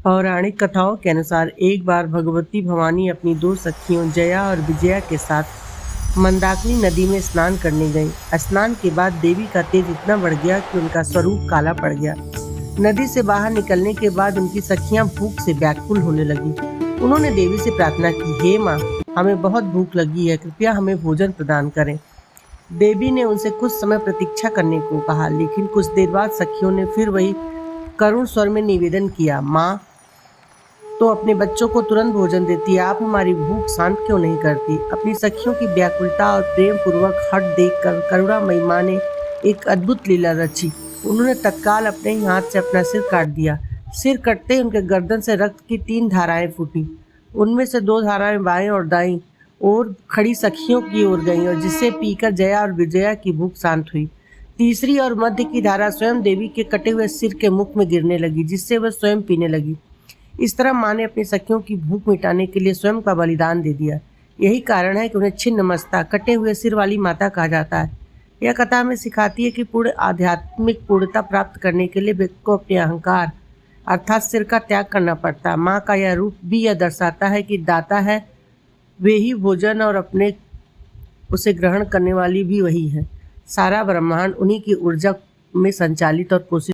पौराणिक कथाओं के अनुसार एक बार भगवती भवानी अपनी दो सखियों जया और विजया के साथ मंदाकिनी नदी में स्नान करने गईं। स्नान के बाद देवी का तेज इतना बढ़ गया कि उनका स्वरूप काला पड़ गया। नदी से बाहर निकलने के बाद उनकी सखियां भूख से व्याकुल होने लगी। उन्होंने देवी से प्रार्थना की, हे माँ, हमें बहुत भूख लगी है, कृपया हमें भोजन प्रदान करें। देवी ने उनसे कुछ समय प्रतीक्षा करने को कहा, लेकिन कुछ देर बाद सखियों ने फिर वही करुण स्वर में निवेदन किया, माँ तो अपने बच्चों को तुरंत भोजन देती है, आप हमारी भूख शांत क्यों नहीं करती। अपनी सखियों की व्याकुलता और प्रेम पूर्वक हट देखकर करुणामयी माँ ने एक अद्भुत लीला रची। उन्होंने तत्काल अपने ही हाथ से अपना सिर काट दिया। सिर कटते ही उनके गर्दन से रक्त की 3 धाराएं फूटी। उनमें से 2 धाराएं बाएं और दाईं ओर खड़ी सखियों की ओर गईं और जिसे पीकर जया और विजया की भूख शांत हुई। तीसरी और मध्य की धारा स्वयं देवी के कटे हुए सिर के मुख में गिरने लगी, जिससे वह स्वयं पीने लगी। इस तरह माँ ने अपनी सखियों की भूख मिटाने के लिए स्वयं का बलिदान दे दिया। यही कारण है कि उन्हें छिन्नमस्ता, कटे हुए सिर वाली माता कहा जाता है। यह कथा हमें सिखाती है कि पूर्ण आध्यात्मिक पूर्णता प्राप्त करने के लिए व्यक्ति को अपने अहंकार अर्थात सिर का त्याग करना पड़ता है। माँ का यह रूप भी यह दर्शाता है कि दाता है वे ही भोजन और अपने उसे ग्रहण करने वाली भी वही है। सारा ब्रह्मांड उन्हीं की ऊर्जा में संचालित और पोषित